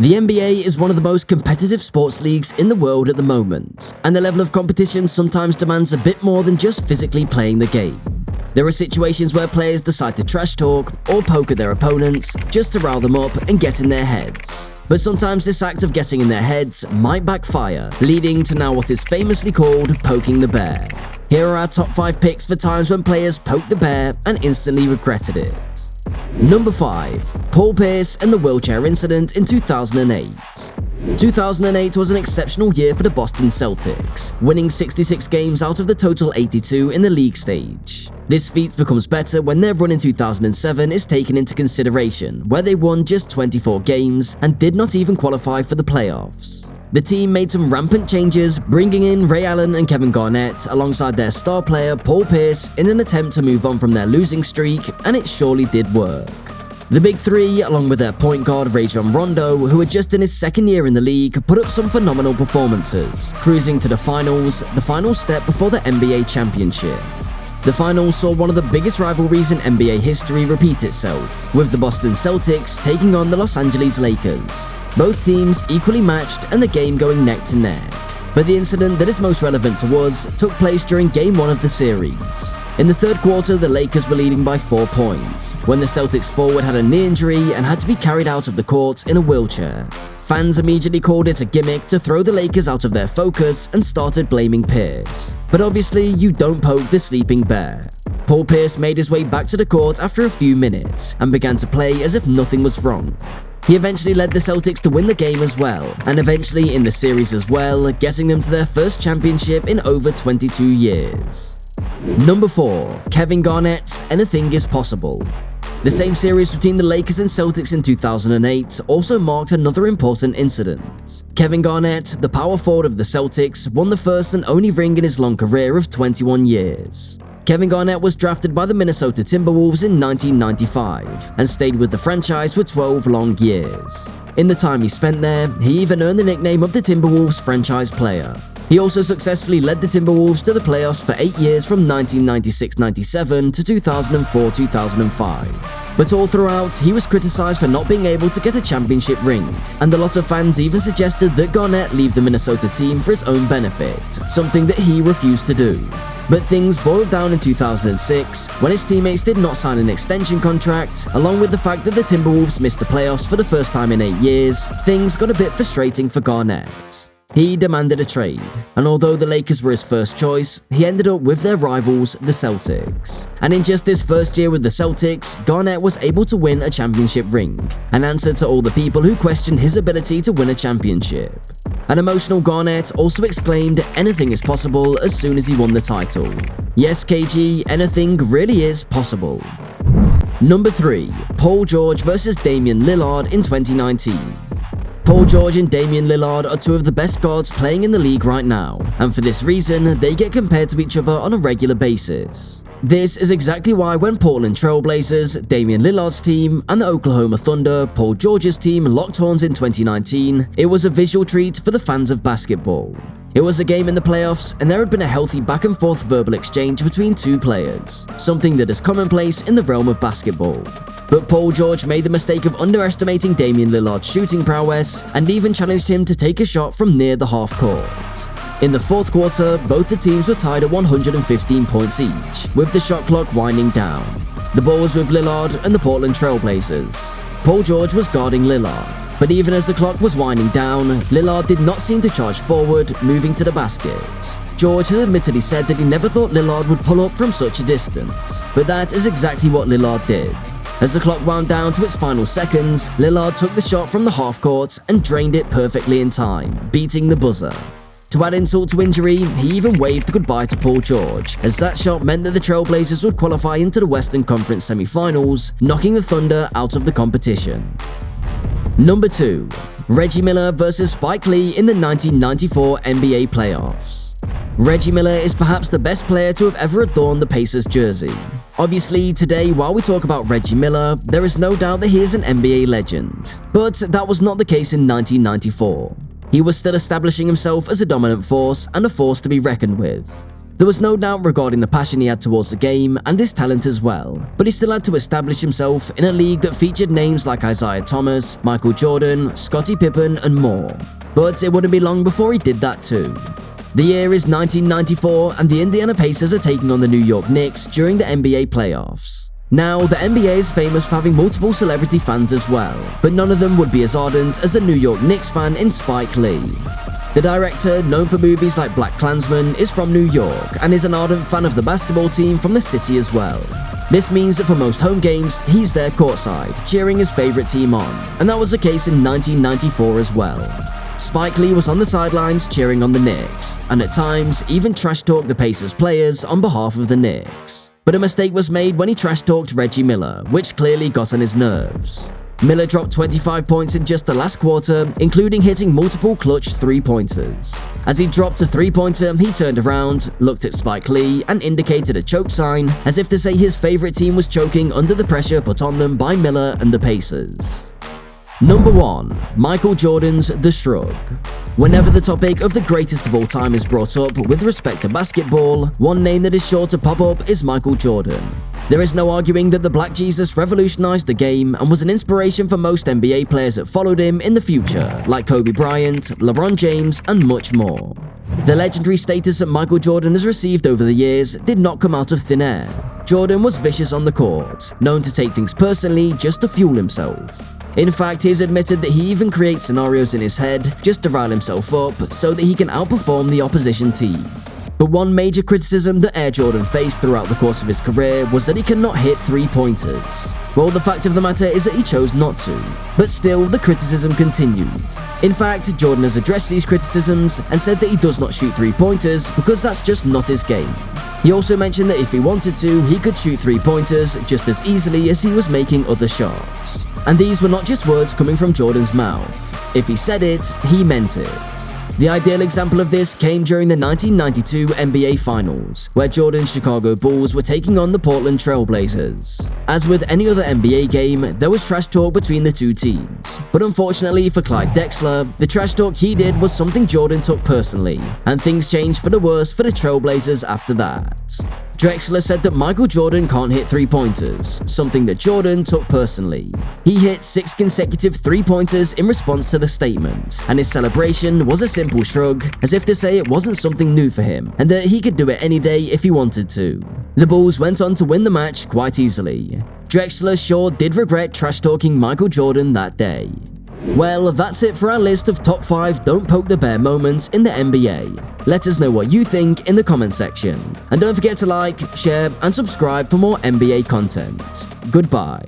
The NBA is one of the most competitive sports leagues in the world at the moment, and the level of competition sometimes demands a bit more than just physically playing the game. There are situations where players decide to trash talk or poke at their opponents just to rile them up and get in their heads. But sometimes this act of getting in their heads might backfire, leading to now what is famously called poking the bear. Here are our top 5 picks for times when players poked the bear and instantly regretted it. Number 5. Paul Pierce and the wheelchair incident in 2008. 2008 was an exceptional year for the Boston Celtics, winning 66 games out of the total 82 in the league stage. This feat becomes better when their run in 2007 is taken into consideration, where they won just 24 games and did not even qualify for the playoffs. The team made some rampant changes, bringing in Ray Allen and Kevin Garnett alongside their star player Paul Pierce in an attempt to move on from their losing streak, and it surely did work. The Big Three, along with their point guard Rajon Rondo, who had just in his second year in the league, put up some phenomenal performances, cruising to the final step before the NBA championship. The finals saw one of the biggest rivalries in NBA history repeat itself, with the Boston Celtics taking on the Los Angeles Lakers. Both teams equally matched and the game going neck to neck. But the incident that is most relevant to us took place during Game 1 of the series. In the third quarter, the Lakers were leading by 4 points, when the Celtics forward had a knee injury and had to be carried out of the court in a wheelchair. Fans immediately called it a gimmick to throw the Lakers out of their focus and started blaming Pierce. But obviously, you don't poke the sleeping bear. Paul Pierce made his way back to the court after a few minutes and began to play as if nothing was wrong. He eventually led the Celtics to win the game as well, and eventually in the series as well, getting them to their first championship in over 22 years. Number 4. Kevin Garnett's Anything is Possible. The same series between the Lakers and Celtics in 2008 also marked another important incident. Kevin Garnett, the power forward of the Celtics, won the first and only ring in his long career of 21 years. Kevin Garnett was drafted by the Minnesota Timberwolves in 1995 and stayed with the franchise for 12 long years. In the time he spent there, he even earned the nickname of the Timberwolves franchise player. He also successfully led the Timberwolves to the playoffs for 8 years from 1996-97 to 2004-2005. But all throughout, he was criticized for not being able to get a championship ring, and a lot of fans even suggested that Garnett leave the Minnesota team for his own benefit, something that he refused to do. But things boiled down in 2006 when his teammates did not sign an extension contract, along with the fact that the Timberwolves missed the playoffs for the first time in 8 years. Things got a bit frustrating for Garnett. He demanded a trade, and although the Lakers were his first choice, he ended up with their rivals, the Celtics. And in just his first year with the Celtics, Garnett was able to win a championship ring, an answer to all the people who questioned his ability to win a championship. An emotional Garnett also exclaimed, "Anything is possible," as soon as he won the title. Yes, KG, anything really is possible. Number 3. Paul George vs Damian Lillard in 2019. Paul George and Damian Lillard are two of the best guards playing in the league right now, and for this reason, they get compared to each other on a regular basis. This is exactly why when Portland Trail Blazers, Damian Lillard's team, and the Oklahoma Thunder, Paul George's team, locked horns in 2019, it was a visual treat for the fans of basketball. It was a game in the playoffs, and there had been a healthy back-and-forth verbal exchange between two players, something that is commonplace in the realm of basketball. But Paul George made the mistake of underestimating Damian Lillard's shooting prowess and even challenged him to take a shot from near the half court. In the fourth quarter, both the teams were tied at 115 points each, with the shot clock winding down. The ball was with Lillard and the Portland Trail Blazers. Paul George was guarding Lillard, but even as the clock was winding down, Lillard did not seem to charge forward, moving to the basket. George has admittedly said that he never thought Lillard would pull up from such a distance, but that is exactly what Lillard did. As the clock wound down to its final seconds, Lillard took the shot from the half court and drained it perfectly in time, beating the buzzer. To add insult to injury, he even waved goodbye to Paul George, as that shot meant that the Trailblazers would qualify into the Western Conference semifinals, knocking the Thunder out of the competition. Number 2. Reggie Miller vs Spike Lee in the 1994 NBA playoffs. Reggie Miller is perhaps the best player to have ever adorned the Pacers jersey. Obviously, today, while we talk about Reggie Miller, there is no doubt that he is an NBA legend. But that was not the case in 1994. He was still establishing himself as a dominant force and a force to be reckoned with. There was no doubt regarding the passion he had towards the game and his talent as well, but he still had to establish himself in a league that featured names like Isaiah Thomas, Michael Jordan, Scottie Pippen, and more. But it wouldn't be long before he did that too. The year is 1994 and the Indiana Pacers are taking on the New York Knicks during the NBA playoffs. Now, the NBA is famous for having multiple celebrity fans as well, but none of them would be as ardent as the New York Knicks fan in Spike Lee. The director, known for movies like BlacKkKlansman, is from New York and is an ardent fan of the basketball team from the city as well. This means that for most home games, he's there courtside, cheering his favorite team on, and that was the case in 1994 as well. Spike Lee was on the sidelines cheering on the Knicks, and at times even trash-talked the Pacers players on behalf of the Knicks. But a mistake was made when he trash-talked Reggie Miller, which clearly got on his nerves. Miller dropped 25 points in just the last quarter, including hitting multiple clutch three-pointers. As he dropped a three-pointer, he turned around, looked at Spike Lee, and indicated a choke sign, as if to say his favorite team was choking under the pressure put on them by Miller and the Pacers. Number 1. Michael Jordan's The Shrug. Whenever the topic of the greatest of all time is brought up with respect to basketball, one name that is sure to pop up is Michael Jordan. There is no arguing that the Black Jesus revolutionized the game and was an inspiration for most NBA players that followed him in the future, like Kobe Bryant, LeBron James, and much more. The legendary status that Michael Jordan has received over the years did not come out of thin air. Jordan was vicious on the court, known to take things personally just to fuel himself. In fact, he has admitted that he even creates scenarios in his head just to rile himself up so that he can outperform the opposition team. But one major criticism that Air Jordan faced throughout the course of his career was that he cannot hit three-pointers. Well, the fact of the matter is that he chose not to, but still the criticism continued. In fact, Jordan has addressed these criticisms and said that he does not shoot three-pointers because that's just not his game. He also mentioned that if he wanted to, he could shoot three-pointers just as easily as he was making other shots. And these were not just words coming from Jordan's mouth. If he said it, he meant it. The ideal example of this came during the 1992 NBA Finals, where Jordan's Chicago Bulls were taking on the Portland Trail Blazers. As with any other NBA game, there was trash talk between the two teams. But unfortunately for Clyde Drexler, the trash talk he did was something Jordan took personally, and things changed for the worse for the Trailblazers after that. Drexler said that Michael Jordan can't hit three-pointers, something that Jordan took personally. He hit 6 consecutive three-pointers in response to the statement, and his celebration was a simple shrug, as if to say it wasn't something new for him, and that he could do it any day if he wanted to. The Bulls went on to win the match quite easily. Drexler sure did regret trash-talking Michael Jordan that day. Well, that's it for our list of top 5 don't poke the bear moments in the NBA. Let us know what you think in the comment section. And don't forget to like, share, and subscribe for more NBA content. Goodbye.